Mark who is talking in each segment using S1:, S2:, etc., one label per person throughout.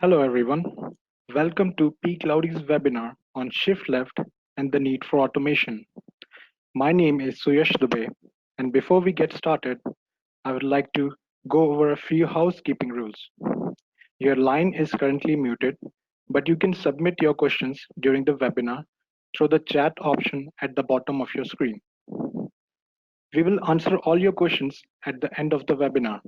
S1: Hello everyone. Welcome to pCloudy's webinar on shift left and the need for automation. My name is Suyash Dubey, and before we get started, I would like to go over a few housekeeping rules. Your line is currently muted, but you can submit your questions during the webinar through the chat option at the bottom of your screen. We will answer all your questions at the end of the webinar.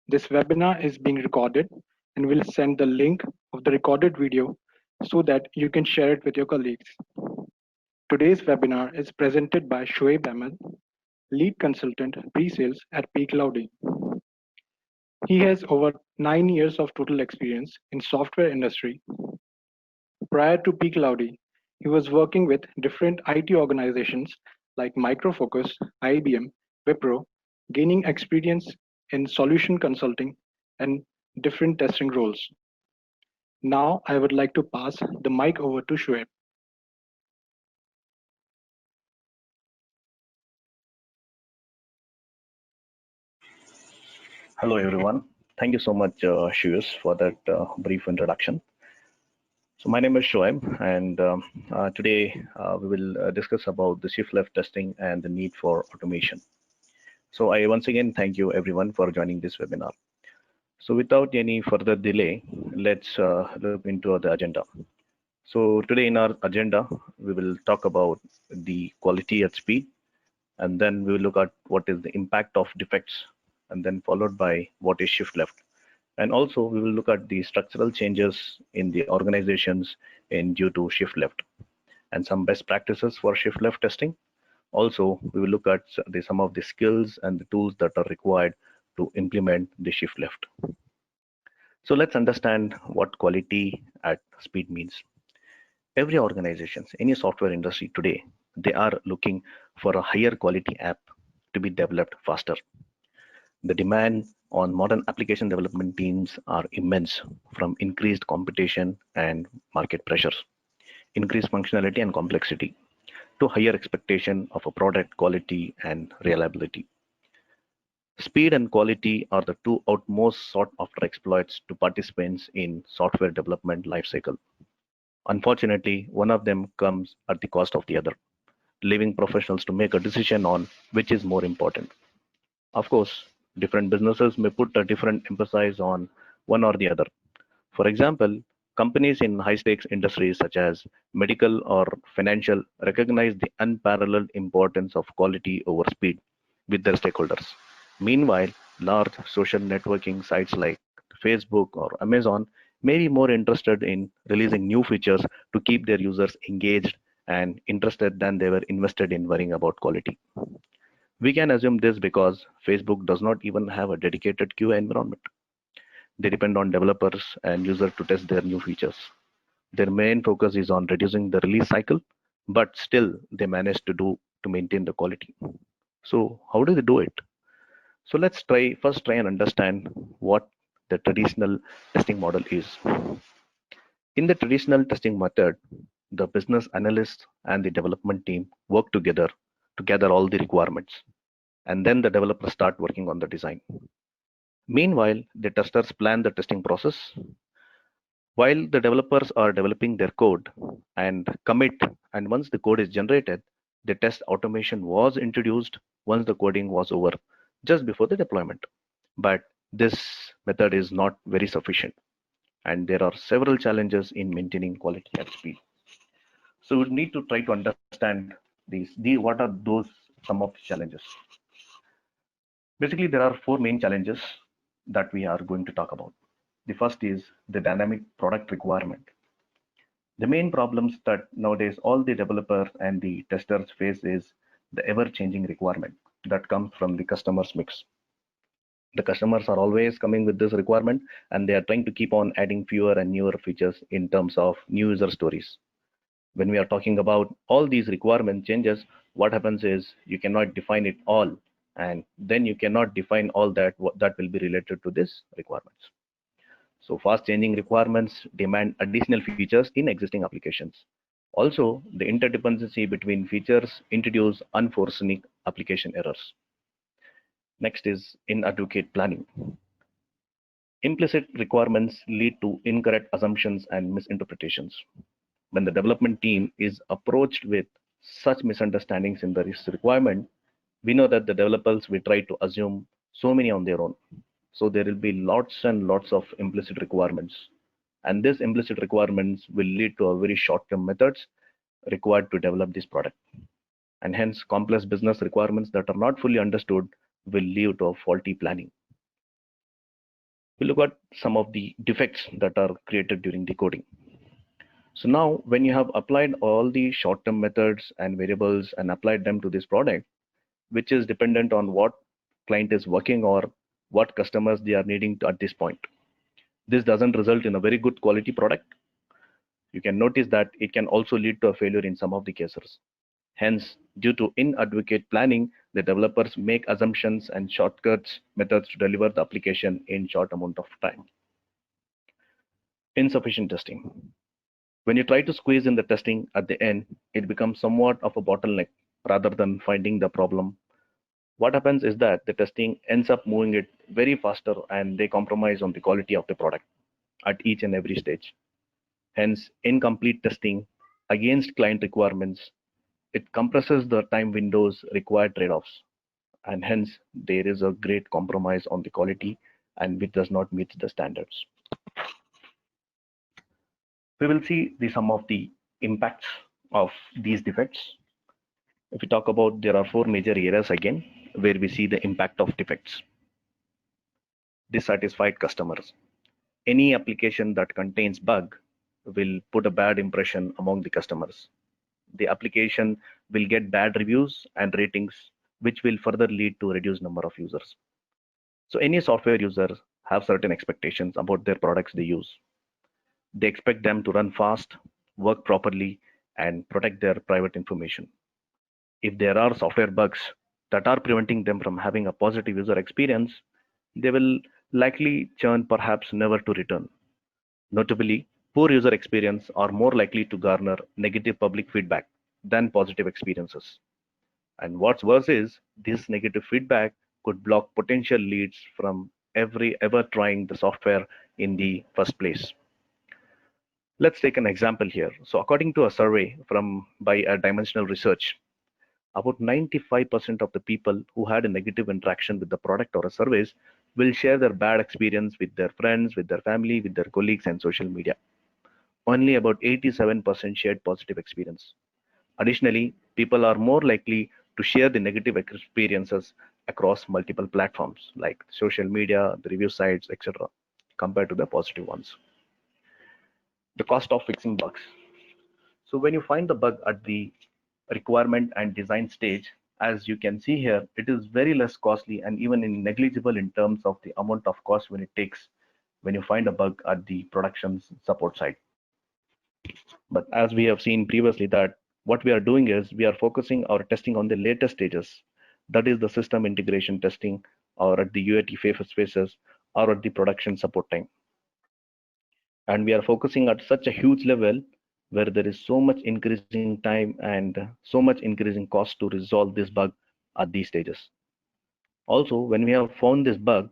S1: This webinar is being recorded and we'll send the link of the recorded video so that you can share it with your colleagues. Today's webinar is presented by Shoaib Ahmed, lead consultant pre-sales at pCloudy. He has over 9 years of total experience in software industry. Prior to pCloudy, he was working with different IT organizations like Micro Focus, IBM, Wipro, gaining experience in solution consulting and different testing roles. Now I would like to pass the mic over to Shoaib.
S2: Hello, everyone. Thank you so much, Shreyas, for that brief introduction. So my name is Shoaib, and today we will discuss about the shift left testing and the need for automation. So I once again thank you everyone for joining this webinar. So without any further delay, let's look into the agenda. So today in our agenda, we will talk about the quality at speed, and then we will look at what is the impact of defects, and then followed by what is shift left. And also we will look at the structural changes in the organizations in due to shift left and some best practices for shift left testing. Also, we will look at some of the skills and the tools that are required to implement the shift left. So let's understand what quality at speed means. Every organization, any software industry today, they are looking for a higher quality app to be developed faster. The demand on modern application development teams are immense, from increased competition and market pressures, increased functionality and complexity, to higher expectation of a product quality and reliability. Speed and quality are the two outmost sought after exploits to participants in software development lifecycle. Unfortunately, one of them comes at the cost of the other, leaving professionals to make a decision on which is more important. Of course, different businesses may put a different emphasis on one or the other. For example, companies in high stakes industries such as medical or financial recognize the unparalleled importance of quality over speed with their stakeholders. Meanwhile, large social networking sites like Facebook or Amazon may be more interested in releasing new features to keep their users engaged and interested than they were invested in worrying about quality. We can assume this because Facebook does not even have a dedicated QA environment. They depend on developers and users to test their new features. Their main focus is on reducing the release cycle, but still they manage to maintain the quality. So how do they do it? So let's first try and understand what the traditional testing model is. In the traditional testing method, the business analysts and the development team work together to gather all the requirements, and then the developers start working on the design. Meanwhile, the testers plan the testing process while the developers are developing their code and commit. And once the code is generated, the test automation was introduced once the coding was over, just before the deployment. But this method is not very sufficient, and there are several challenges in maintaining quality at speed. So we need to try to understand what are those some of the challenges. Basically, there are four main challenges that we are going to talk about. The first is the dynamic product requirement. The main problems that nowadays all the developers and the testers face is the ever-changing requirement that comes from the customer's mix. The customers are always coming with this requirement, and they are trying to keep on adding fewer and newer features in terms of new user stories. When we are talking about all these requirement changes, what happens is you cannot define it all, and then you cannot define all that that will be related to this requirements. So fast changing requirements demand additional features in existing applications. Also, the interdependency between features introduce unforeseen application errors. Next is inadequate planning. Implicit requirements lead to incorrect assumptions and misinterpretations. When the development team is approached with such misunderstandings in the requirement, we know that the developers will try to assume so many on their own. So there will be lots and lots of implicit requirements. And these implicit requirements will lead to a very short-term methods required to develop this product. And hence complex business requirements that are not fully understood will lead to a faulty planning. We look at some of the defects that are created during the coding. So now when you have applied all the short-term methods and variables and applied them to this product, which is dependent on what client is working or what customers they are needing at this point. This doesn't result in a very good quality product. You can notice that it can also lead to a failure in some of the cases. Hence, due to inadequate planning, the developers make assumptions and shortcuts methods to deliver the application in short amount of time. Insufficient testing. When you try to squeeze in the testing at the end, it becomes somewhat of a bottleneck rather than finding the problem. What happens is that the testing ends up moving it very faster and they compromise on the quality of the product at each and every stage. Hence, incomplete testing against client requirements, it compresses the time windows required trade-offs, and hence there is a great compromise on the quality and which does not meet the standards. We will see some of the impacts of these defects. If we talk about, there are four major areas again where we see the impact of defects. Dissatisfied customers. Any application that contains bug will put a bad impression among the customers. The application will get bad reviews and ratings, which will further lead to reduced number of users. So any software users have certain expectations about their products they use. They expect them to run fast, work properly, and protect their private information. If there are software bugs that are preventing them from having a positive user experience, they will likely churn, perhaps never to return. Notably, poor user experience are more likely to garner negative public feedback than positive experiences. And what's worse is this negative feedback could block potential leads from ever trying the software in the first place. Let's take an example here. So according to a survey by a dimensional research, about 95% of the people who had a negative interaction with the product or a service will share their bad experience with their friends, with their family, with their colleagues, and social media. Only about 87% shared positive experience. Additionally, people are more likely to share the negative experiences across multiple platforms like social media, the review sites, etc., compared to the positive ones. The cost of fixing bugs. So when you find the bug at the requirement and design stage, as you can see here, it is very less costly and even negligible in terms of the amount of cost when it takes when you find a bug at the production support side. But as we have seen previously, that what we are doing is we are focusing our testing on the later stages, that is the system integration testing or at the UAT phases or at the production support time. And we are focusing at such a huge level where there is so much increasing time and so much increasing cost to resolve this bug at these stages. Also, when we have found this bug,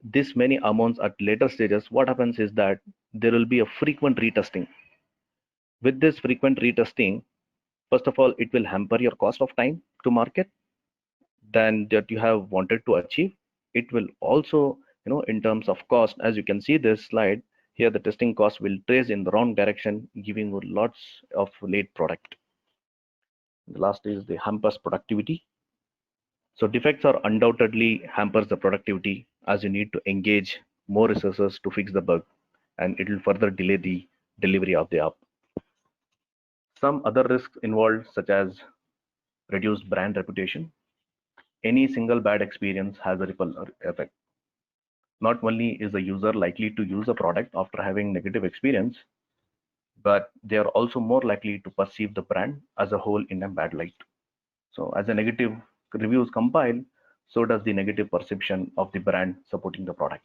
S2: this many amounts at later stages, what happens is that there will be a frequent retesting. With this frequent retesting, first of all, it will hamper your cost of time to market than that you have wanted to achieve. It will also, in terms of cost, as you can see this slide, here the testing cost will trace in the wrong direction, giving you lots of late product. The last is the hampers productivity. So defects are undoubtedly hampers the productivity as you need to engage more resources to fix the bug, and it will further delay the delivery of the app. Some other risks involved, such as reduced brand reputation. Any single bad experience has a ripple effect. Not only is the user likely to use a product after having negative experience, but they are also more likely to perceive the brand as a whole in a bad light. So as the negative reviews compile, so does the negative perception of the brand supporting the product.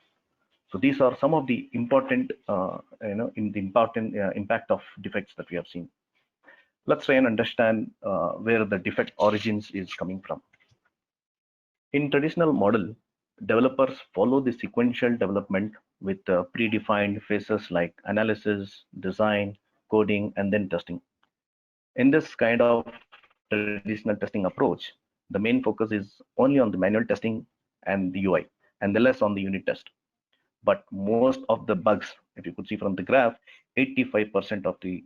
S2: So these are some of the important, impact of defects that we have seen. Let's try and understand where the defect origins is coming from. In traditional model, developers follow the sequential development with predefined phases like analysis, design, coding, and then testing. In this kind of traditional testing approach, the main focus is only on the manual testing and the UI, and the less on the unit test. But most of the bugs, if you could see from the graph, 85% of the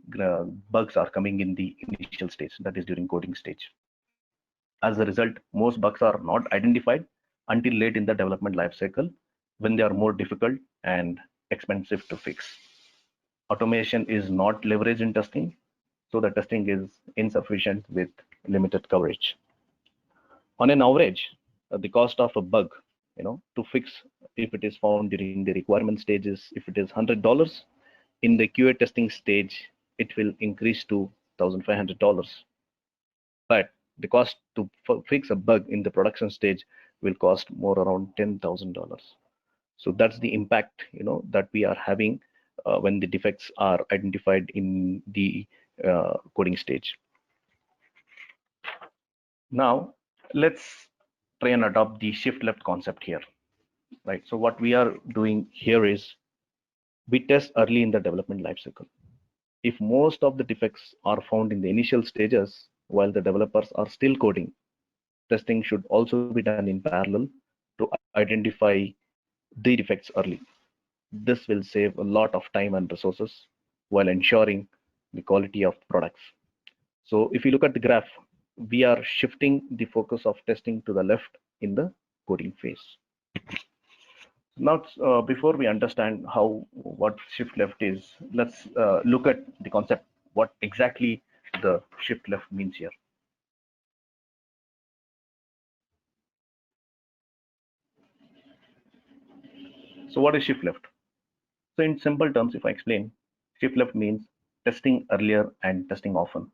S2: bugs are coming in the initial stage, that is during coding stage. As a result, most bugs are not identified until late in the development lifecycle when they are more difficult and expensive to fix. Automation is not leveraged in testing, so the testing is insufficient with limited coverage. On an average, the cost of a bug, to fix if it is found during the requirement stages, if it is $100, in the QA testing stage, it will increase to $1,500. But the cost to fix a bug in the production stage will cost more around $10,000. So that's the impact, that we are having when the defects are identified in the coding stage. Now, let's try and adopt the shift left concept here, right? So what we are doing here is we test early in the development lifecycle. If most of the defects are found in the initial stages while the developers are still coding, testing should also be done in parallel to identify the defects early. This will save a lot of time and resources while ensuring the quality of products. So if you look at the graph, we are shifting the focus of testing to the left in the coding phase. Now, before we understand what shift left is, let's look at the concept, what exactly the shift left means here. So what is shift left? So in simple terms, if I explain, shift left means testing earlier and testing often.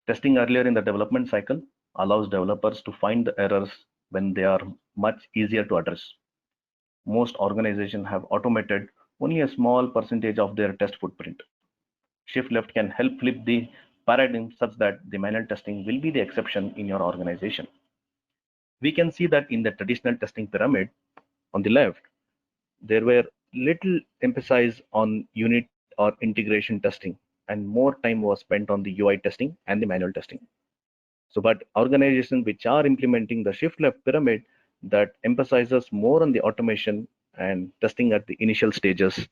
S2: Testing earlier in the development cycle allows developers to find the errors when they are much easier to address. Most organizations have automated only a small percentage of their test footprint. Shift left can help flip the paradigm such that the manual testing will be the exception in your organization. We can see that in the traditional testing pyramid on the left, there were little emphasis on unit or integration testing, and more time was spent on the UI testing and the manual testing. So, but organizations which are implementing the shift left pyramid that emphasizes more on the automation and testing at the initial stages,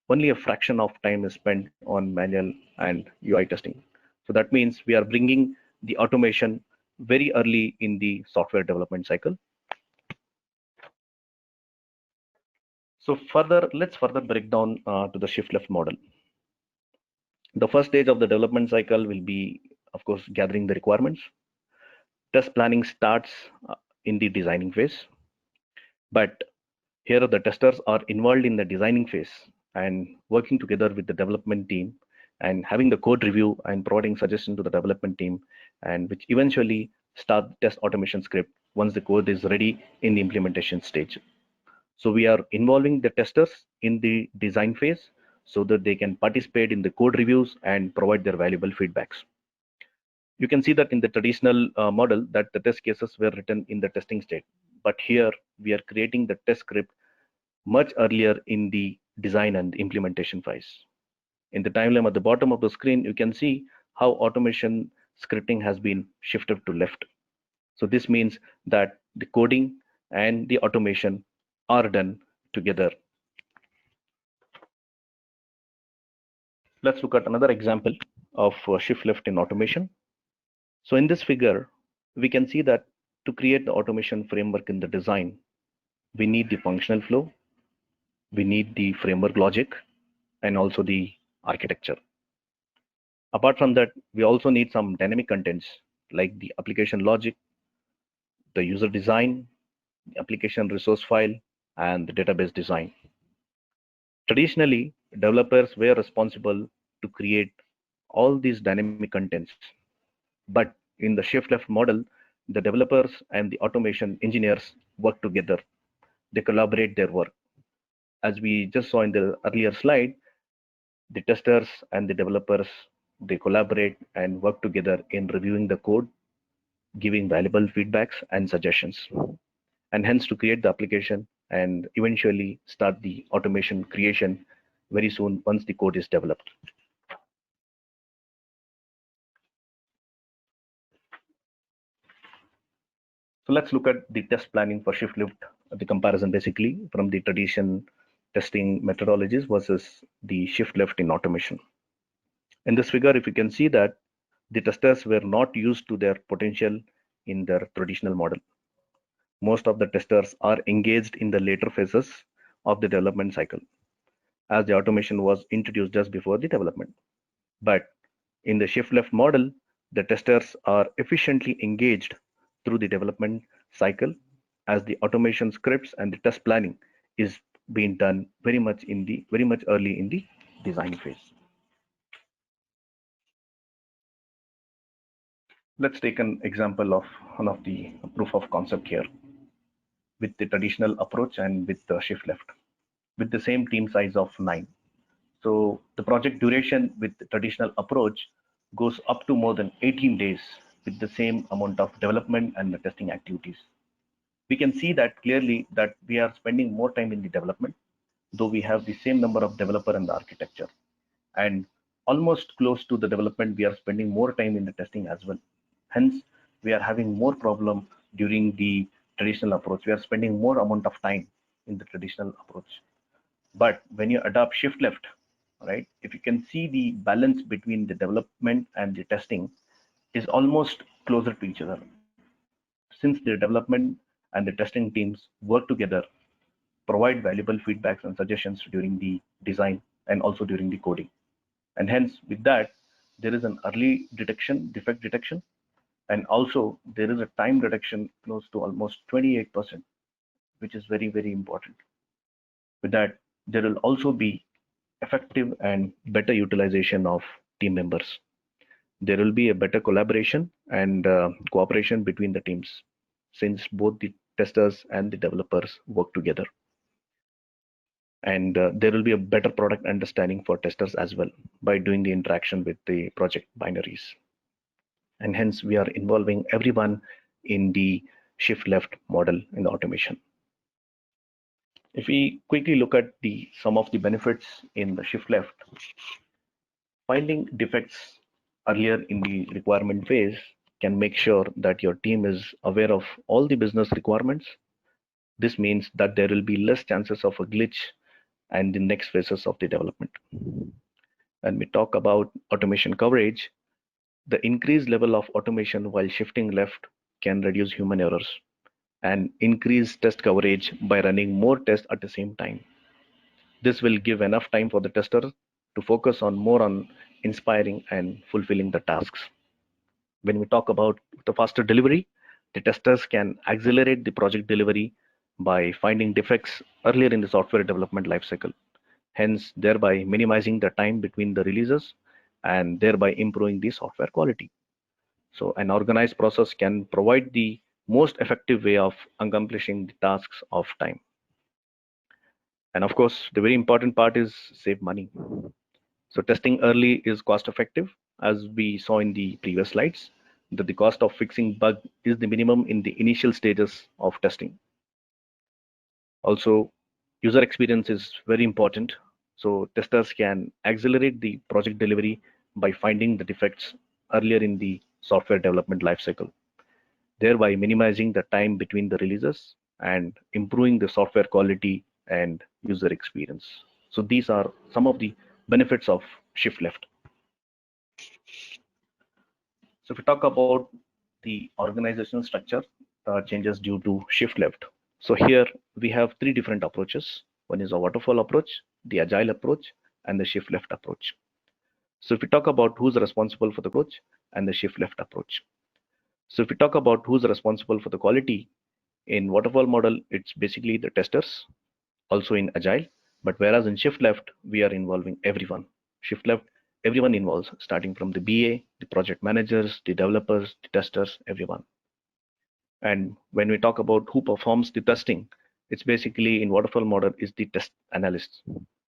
S2: only a fraction of time is spent on manual and UI testing. So that means we are bringing the automation very early in the software development cycle. So further, let's further break down to the shift left model. The first stage of the development cycle will be, of course, gathering the requirements. Test planning starts in the designing phase, but here the testers are involved in the designing phase and working together with the development team and having the code review and providing suggestions to the development team, and which eventually start test automation script once the code is ready in the implementation stage. So we are involving the testers in the design phase so that they can participate in the code reviews and provide their valuable feedbacks. You can see that in the traditional model that the test cases were written in the testing state, but here we are creating the test script much earlier in the design and implementation phase. In the timeline at the bottom of the screen, you can see how automation scripting has been shifted to left. So this means that the coding and the automation are done together. Let's look at another example of shift left in automation. So in this figure, we can see that to create the automation framework in the design, we need the functional flow, we need the framework logic, and also the architecture. Apart from that, we also need some dynamic contents like the application logic, the user design, the application resource file, and the database design. Traditionally, developers were responsible to create all these dynamic contents. But in the shift left model, the developers and the automation engineers work together. They collaborate their work. As we just saw in the earlier slide, the testers and the developers, they collaborate and work together in reviewing the code, giving valuable feedbacks and suggestions, and hence to create the application and eventually start the automation creation very soon once the code is developed. So let's look at the test planning for shift left, the comparison basically from the tradition testing methodologies versus the shift left in automation. In this figure, if you can see that the testers were not used to their potential in their traditional model. Most of the testers are engaged in the later phases of the development cycle, as the automation was introduced just before the development. But in the shift left model, the testers are efficiently engaged through the development cycle, as the automation scripts and the test planning is being done very much early in the design phase. Let's take an example of one of the proof of concept here with the traditional approach and with the shift left with the same team size of 9. So the project duration with the traditional approach goes up to more than 18 days with the same amount of development and the testing activities. We can see that clearly that we are spending more time in the development, though we have the same number of developer and the architecture. And almost close to the development, we are spending more time in the testing as well. Hence, we are having more problem during the traditional approach. We are spending more amount of time in the traditional approach. But when you adopt shift left, right, if you can see the balance between the development and the testing is almost closer to each other. Since the development and the testing teams work together, provide valuable feedbacks and suggestions during the design and also during the coding. And hence, with that, there is an early detection, defect detection, and also there is a time reduction close to almost 28%, which is very, very important. With that, there will also be effective and better utilization of team members. There will be a better collaboration and cooperation between the teams, since both the testers and the developers work together. And there will be a better product understanding for testers as well by doing the interaction with the project binaries. And hence we are involving everyone in the shift left model in the automation. If we quickly look at the some of the benefits in the shift left, finding defects earlier in the requirement phase can make sure that your team is aware of all the business requirements. This means that there will be less chances of a glitch and the next phases of the development. When we talk about automation coverage, the increased level of automation while shifting left can reduce human errors and increase test coverage by running more tests at the same time. This will give enough time for the tester to focus on more on inspiring and fulfilling the tasks. When we talk about the faster delivery, the testers can accelerate the project delivery by finding defects earlier in the software development lifecycle, hence thereby minimizing the time between the releases and thereby improving the software quality. So an organized process can provide the most effective way of accomplishing the tasks of time. And of course, the very important part is save money. So testing early is cost effective, as we saw in the previous slides, that the cost of fixing bug is the minimum in the initial stages of testing. Also, user experience is very important. So testers can accelerate the project delivery by finding the defects earlier in the software development lifecycle, thereby minimizing the time between the releases and improving the software quality and user experience. So these are some of the benefits of shift left. So if we talk about the organizational structure changes due to shift left. So here we have three different approaches. One is a waterfall approach, the agile approach, and the shift left approach. So if we talk about who's responsible for the approach and the shift left approach. So if we talk about who's responsible for the quality, in waterfall model, it's basically the testers, also in agile, but whereas in shift left, we are involving everyone. Shift left, everyone involves, starting from the BA, the project managers, the developers, the testers, everyone. And when we talk about who performs the testing, it's basically in waterfall model is the test analysts,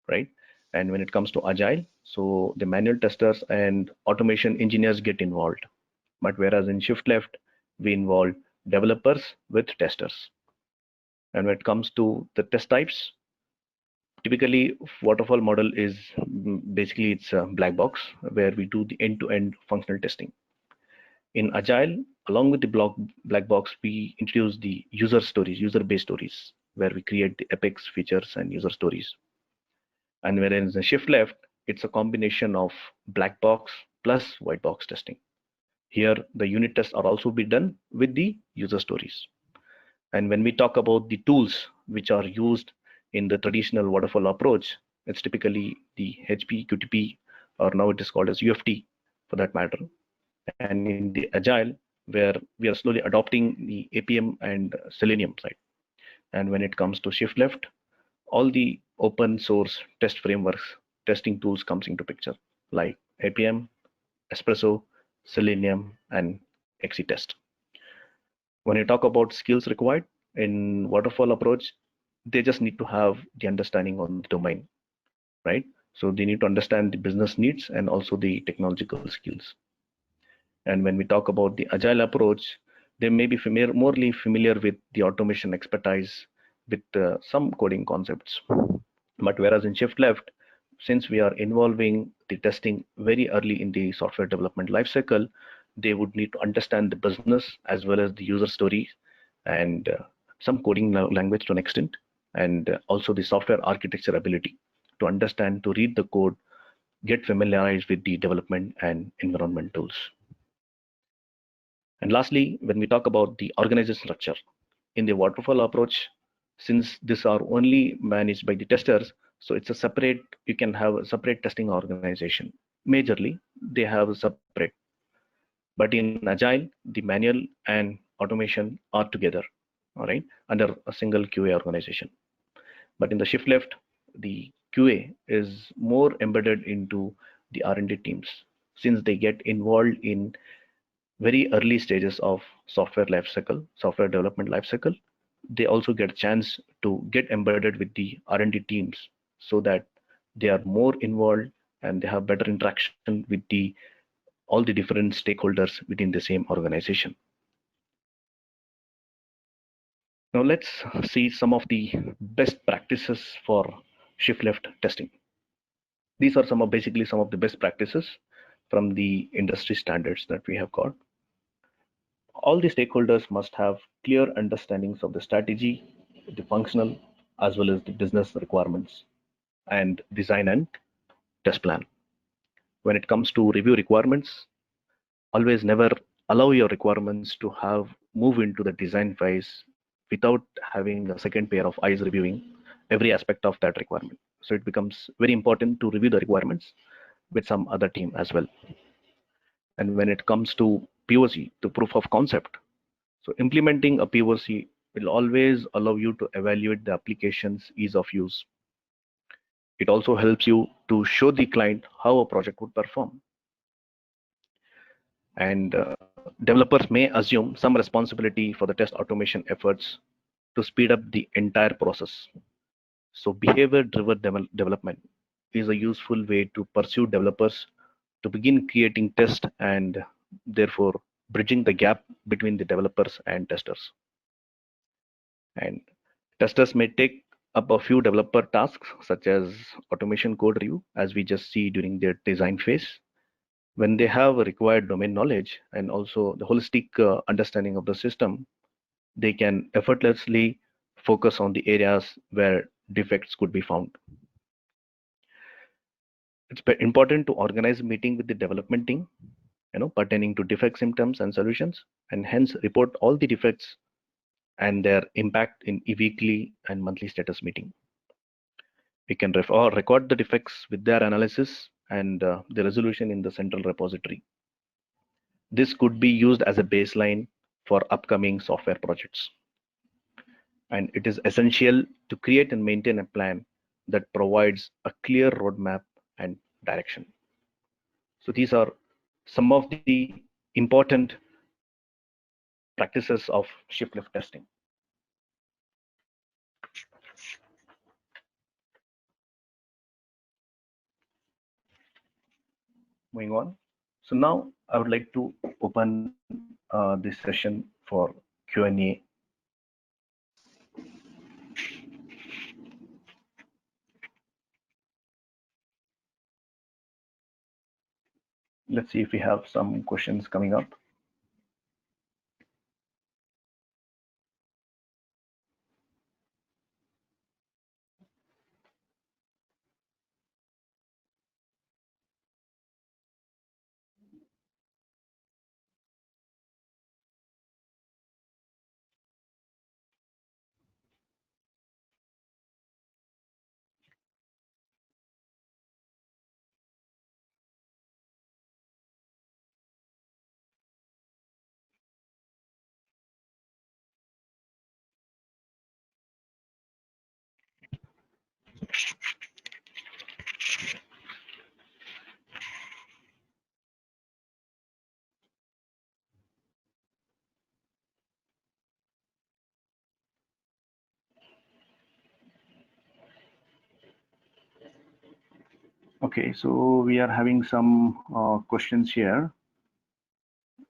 S2: right? And when it comes to agile, so the manual testers and automation engineers get involved. But whereas in shift left, we involve developers with testers. And when it comes to the test types, typically waterfall model is basically it's a black box where we do the end-to-end functional testing. In Agile, along with the black box, we introduce the user stories, user-based stories, where we create the epics, features, and user stories. And whereas in shift left, it's a combination of black box plus white box testing. Here, the unit tests are also be done with the user stories. And when we talk about the tools which are used in the traditional waterfall approach, it's typically the HP, QTP, or now it is called as UFT for that matter. And in the Agile, where we are slowly adopting the APM and Selenium side. And when it comes to shift left, all the open source test frameworks, testing tools comes into picture like APM, Espresso, Selenium, and XCTest. When you talk about skills required in waterfall approach, they just need to have the understanding on the domain, right? So they need to understand the business needs and also the technological skills. And when we talk about the agile approach, they may be morely familiar with the automation expertise with some coding concepts. But whereas in shift left, since we are involving the testing very early in the software development lifecycle, they would need to understand the business as well as the user stories and some coding language to an extent, and also the software architecture ability to understand, to read the code, get familiarized with the development and environment tools. And lastly, when we talk about the organization structure, in the waterfall approach, since these are only managed by the testers, so it's a separate, you can have a separate testing organization. Majorly, they have a separate. But in Agile, the manual and automation are together, all right, under a single QA organization. But in the shift left, the QA is more embedded into the R&D teams since they get involved in very early stages of software lifecycle, software development lifecycle. They also get a chance to get embedded with the R&D teams so that they are more involved and they have better interaction with the all the different stakeholders within the same organization. Now let's see some of the best practices for shift left testing. These are some of basically some of the best practices from the industry standards that we have got. All the stakeholders must have clear understandings of the strategy, the functional, as well as the business requirements, and design and test plan. When it comes to review requirements, always never allow your requirements to have move into the design phase without having a second pair of eyes reviewing every aspect of that requirement. So it becomes very important to review the requirements with some other team as well. And when it comes to POC, the proof of concept, so implementing a POC will always allow you to evaluate the application's ease of use. It also helps you to show the client how a project would perform. And developers may assume some responsibility for the test automation efforts to speed up the entire process. So behavior-driven development is a useful way to pursue developers to begin creating tests and therefore bridging the gap between the developers and testers. And testers may take up a few developer tasks such as automation code review, as we just see during their design phase. When they have a required domain knowledge and also the holistic understanding of the system, they can effortlessly focus on the areas where defects could be found. It's important to organize a meeting with the development team, pertaining to defect symptoms and solutions, and hence report all the defects and their impact in a weekly and monthly status meeting. We can record the defects with their analysis and the resolution in the central repository. This could be used as a baseline for upcoming software projects. And it is essential to create and maintain a plan that provides a clear roadmap and direction. So these are some of the important practices of shift left testing. Moving on. So now I would like to open this session for Q&A. Let's see if we have some questions coming up. Okay, so we are having some questions here.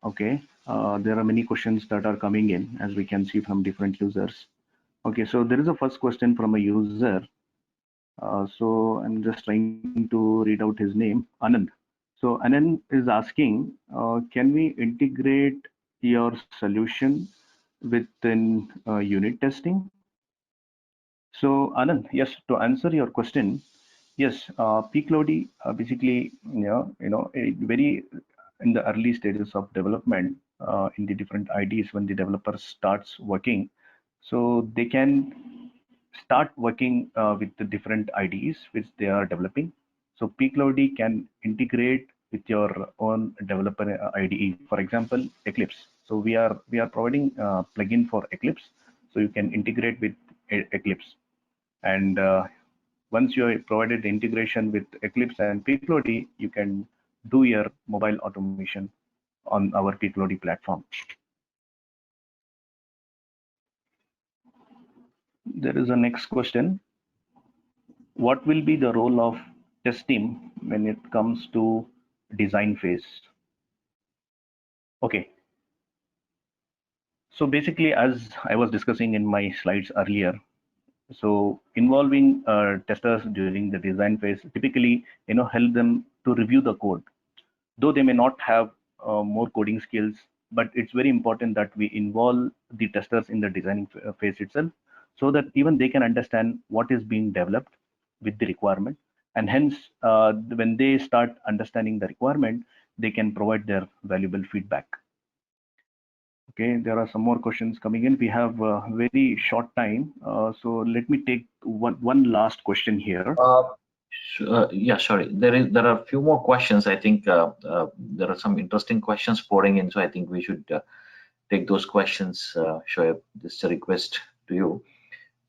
S2: Okay, there are many questions that are coming in, as we can see from different users. Okay, so there is a first question from a user. So I'm just trying to read out his name, Anand. So Anand is asking, can we integrate your solution within unit testing? So Anand, yes, to answer your question, yes, pCloudy basically, very in the early stages of development in the different IDs when the developer starts working, so they can start working with the different IDs which they are developing. So pCloudy can integrate with your own developer IDE. For example, Eclipse. So we are providing a plugin for Eclipse, so you can integrate with Eclipse. And once you are provided the integration with Eclipse and pCloudy, you can do your mobile automation on our pCloudy platform. There is a next question. What will be the role of test team when it comes to design phase? Okay, so basically, as I was discussing in my slides earlier, so involving testers during the design phase typically, help them to review the code, though they may not have more coding skills, but it's very important that we involve the testers in the designing phase itself, so that even they can understand what is being developed with the requirement, and hence when they start understanding the requirement, they can provide their valuable feedback. Okay, there are some more questions coming in. We have a very short time, so let me take one last question here.
S3: Yeah, sorry. There are a few more questions. I think there are some interesting questions pouring in, so I think we should take those questions. Shoaib, this is a request to you.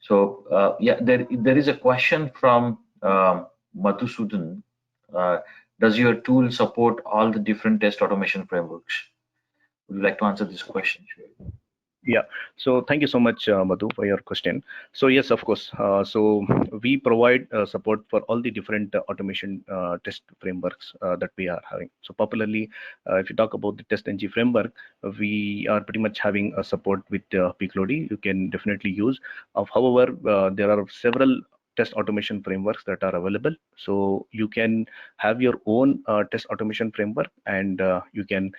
S3: So yeah, there is a question from Madhusudan. Uh, does your tool support all the different test automation frameworks? Would you like to answer this question, Shoaib?
S2: Yeah, so thank you so much, Madhu, for your question. So yes, of course. So we provide support for all the different automation test frameworks that we are having. So popularly, if you talk about the TestNG framework, we are pretty much having a support with pCloudy. You can definitely use. However, there are several test automation frameworks that are available. So you can have your own test automation framework, and you can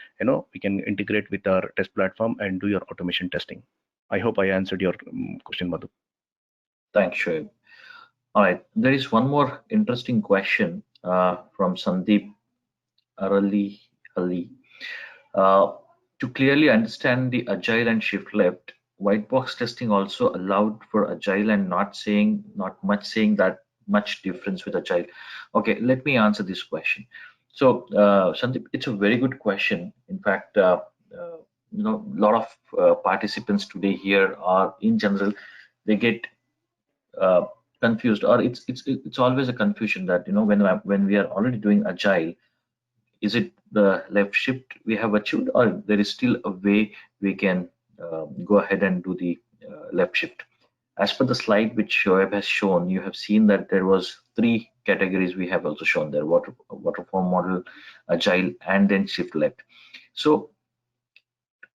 S2: we can integrate with our test platform and do your automation testing. I hope I answered your question, Madhu.
S3: Thanks, Shoaib. All right, there is one more interesting question from Sandeep Arali Ali. Uh, to clearly understand the agile and shift left, white box testing also allowed for agile and not much saying that much difference with agile. Okay, let me answer this question. So, Sandeep, it's a very good question. In fact, a lot of participants today here are in general, they get uh, confused, or it's always a confusion that when we are already doing agile, is it the left shift we have achieved, or there is still a way we can go ahead and do the left shift? As per the slide which Shoaib has shown, you have seen that there was three categories we have also shown there: waterfall model, agile, and then shift left. So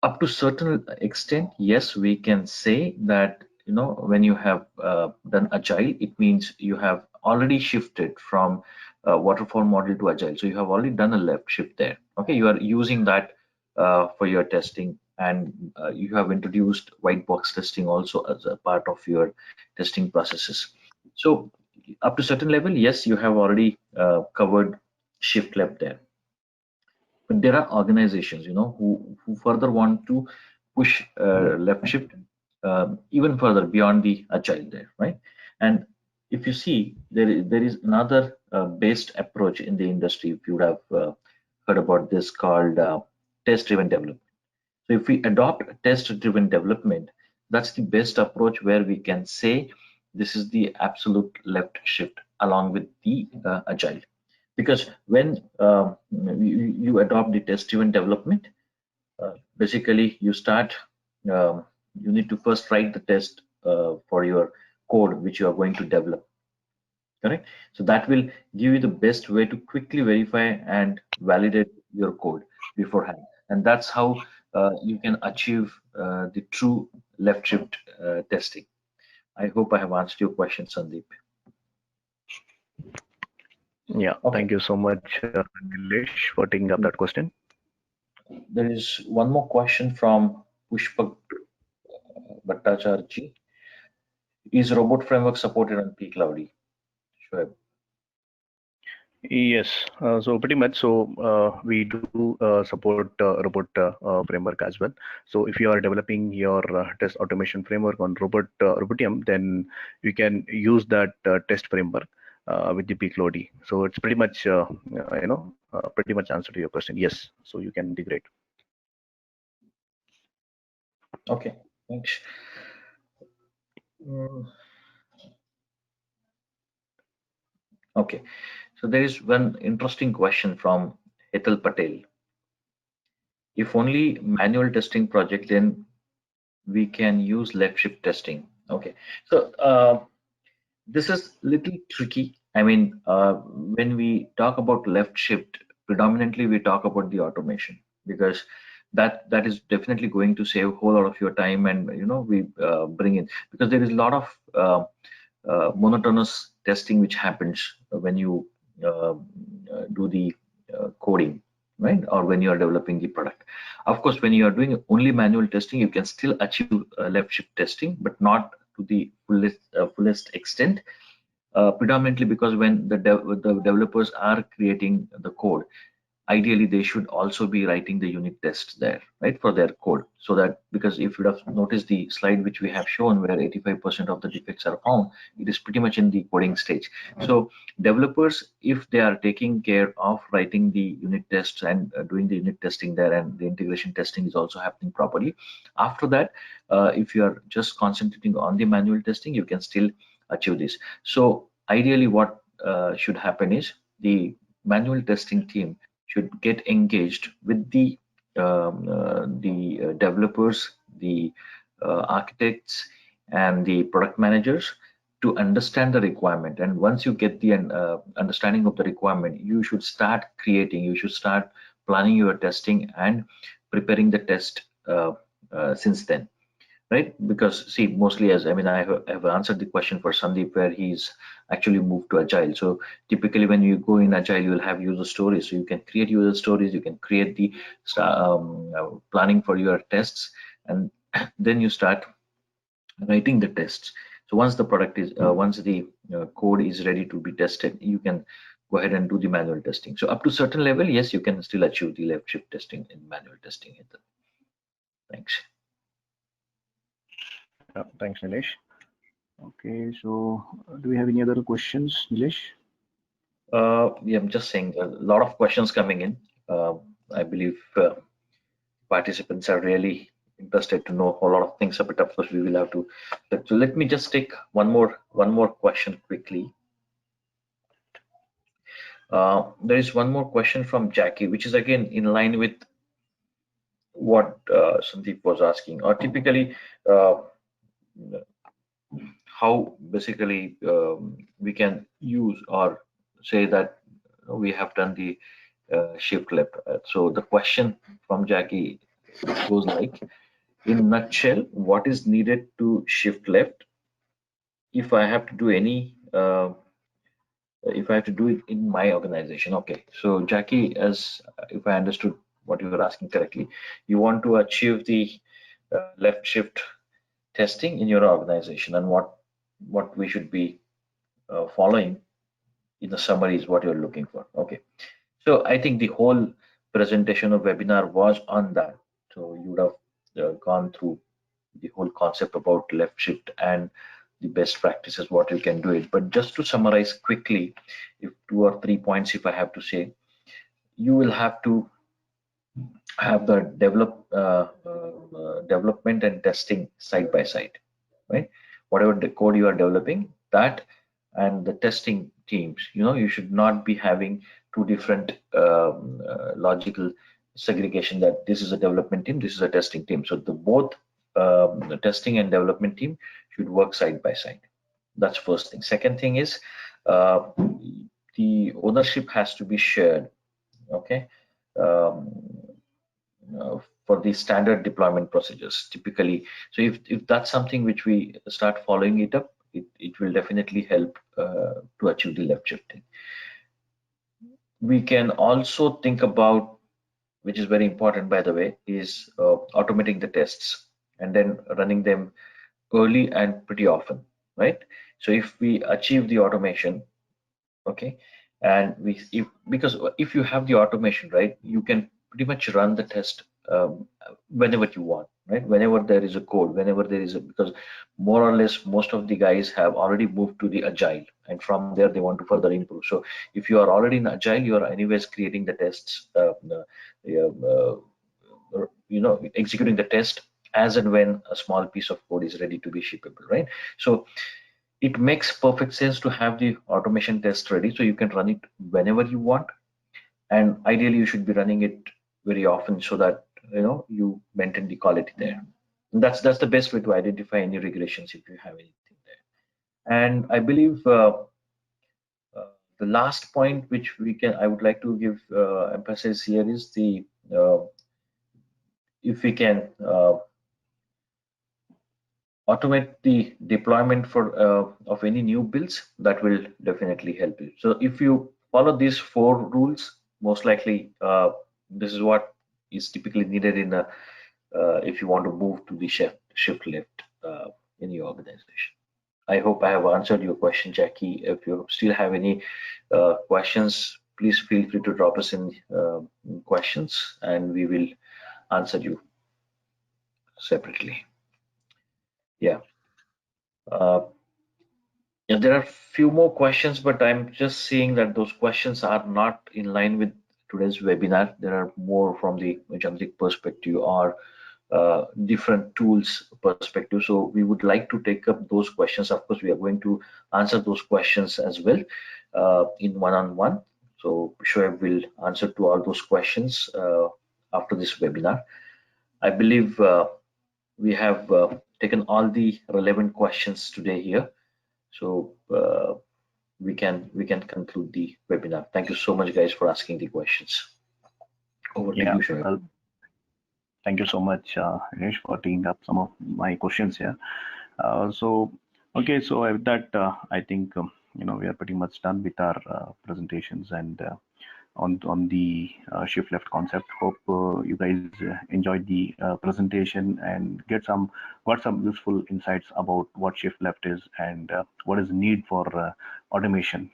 S3: up to certain extent, yes, we can say that when you have done agile, it means you have already shifted from waterfall model to agile. So you have already done a left shift there. Okay, you are using that for your testing, and you have introduced white box testing also as a part of your testing processes. So up to certain level, yes, you have already covered shift left there. But there are organizations, who further want to push left shift even further beyond the agile there, right? And if you see, there is another based approach in the industry. If you would have heard about this, called test-driven development. So if we adopt test-driven development, that's the best approach, where we can say this is the absolute left shift along with the agile. Because when you adopt the test-driven development, basically you start, you need to first write the test for your code which you are going to develop, correct? So that will give you the best way to quickly verify and validate your code beforehand, and that's how you can achieve the true left shift testing. I hope I have answered your question, Sandeep.
S2: Yeah,
S3: Okay,
S2: thank you so much, Nilesh, for taking up that question.
S3: there is one more question from Pushpak Bhattacharji. Is robot framework supported on pCloudy? Sure.
S2: Yes, so pretty much. So we do support robot framework as well. So if you are developing your test automation framework on Robotium, then you can use that test framework with the pCloudy. So it's pretty much pretty much answer to your question. Yes, so you can integrate.
S3: Okay, thanks. Mm, Okay, so there is one interesting question from Hetal Patel. If only manual testing project, then we can use left shift testing. Okay, so this is little tricky. I mean, when we talk about left shift, predominantly we talk about the automation, because that is definitely going to save a whole lot of your time, and we bring in, because there is a lot of monotonous testing which happens when you do the coding, right? Or when you are developing the product. Of course, when you are doing only manual testing, you can still achieve left shift testing, but not to the fullest extent. Predominantly because when the developers are creating the code, ideally they should also be writing the unit tests there, right, for their code. So that, because if you have noticed the slide which we have shown, where 85% of the defects are found, it is pretty much in the coding stage. So developers, if they are taking care of writing the unit tests and doing the unit testing there, and the integration testing is also happening properly, after that, if you are just concentrating on the manual testing, you can still achieve this. So ideally what should happen is, the manual testing team should get engaged with the developers, the architects, and the product managers, to understand the requirement. And once you get the understanding of the requirement, you should start creating, you should start planning your testing and preparing the test since then, right? Because see, mostly, as I mean, I have answered the question for Sandeep, where he's actually moved to agile. So typically when you go in agile, you will have user stories, so you can create user stories, you can create the planning for your tests, and then you start writing the tests. So once the product is once the code is ready to be tested, you can go ahead and do the manual testing. So up to certain level, yes, you can still achieve the left shift testing in manual testing. Thanks.
S2: Thanks, Nilesh. Okay, so do we have any other questions, Nilesh?
S3: Yeah, I'm just saying, a lot of questions coming in. I believe participants are really interested to know a whole lot of things, but of course we will have to. So let me just take one more question quickly. There is one more question from Jackie, which is again in line with what Sandeep was asking, or typically how basically we can use or say that we have done the shift left. So the question from Jackie goes like, in nutshell, what is needed to shift left if I have to do any if I have to do it in my organization. Okay, so Jackie, as if I understood what you were asking correctly, you want to achieve the left shift testing in your organization, and what we should be following in the summary is what you're looking for. Okay, so I think the whole presentation of webinar was on that. So you would have gone through the whole concept about left shift and the best practices, what you can do it. But just to summarize quickly, if 2 or 3 points, if I have to say, you will have to have the development and testing side by side, right? Whatever the code you are developing, that and the testing teams, you should not be having two different logical segregation, that this is a development team, this is a testing team. So the both the testing and development team should work side by side. That's first thing. Second thing is uh, the ownership has to be shared. Okay. um, for the standard deployment procedures typically. So if that's something which we start following it up, it will definitely help to achieve the left shifting. We can also think about, which is very important by the way, is automating the tests and then running them early and pretty often, right? So if we achieve the automation, okay, and because if you have the automation, right, you can pretty much run the test whenever you want, right? Whenever there is a code, whenever there is a, because more or less most of the guys have already moved to the agile, and from there they want to further improve. So if you are already in agile, you are anyways creating the tests, executing the test as and when a small piece of code is ready to be shippable, right? So it makes perfect sense to have the automation test ready so you can run it whenever you want, and ideally you should be running it very often so that you maintain the quality there. And that's the best way to identify any regressions if you have anything there. And I believe the last point which I would like to give emphasis here is the if we can automate the deployment for of any new builds, that will definitely help you. So if you follow these 4 rules, most likely this is what is typically needed in a if you want to move to the shift left in your organization. I hope I have answered your question, Jackie. If you still have any questions, please feel free to drop us in questions and we will answer you separately. Yeah. Yeah, there are few more questions, but I'm just seeing that those questions are not in line with today's webinar. There are more from the agentic perspective or different tools perspective. So we would like to take up those questions. Of course, we are going to answer those questions as well in one-on-one. So Shoaib will answer to all those questions after this webinar. I believe we have taken all the relevant questions today here. So we can conclude the webinar. Thank you so much, guys, for asking the questions. Over to you, Shoaib.
S2: Well, thank you so much, Ganesh, for taking up some of my questions here. Okay, so with that, I think we are pretty much done with our presentations and on the shift left concept. Hope you guys enjoyed the presentation and got some useful insights about what shift left is and what is the need for automation.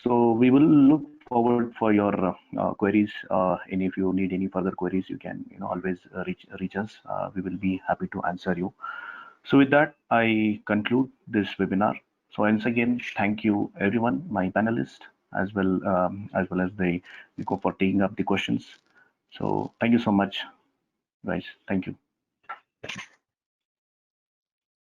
S2: So we will look forward for your queries, and if you need any further queries, you can always reach us. We will be happy to answer you. So with that, I conclude this webinar. So once again, thank you everyone, my panelists, as well as the Nico for taking up the questions. So thank you so much, guys. Thank you.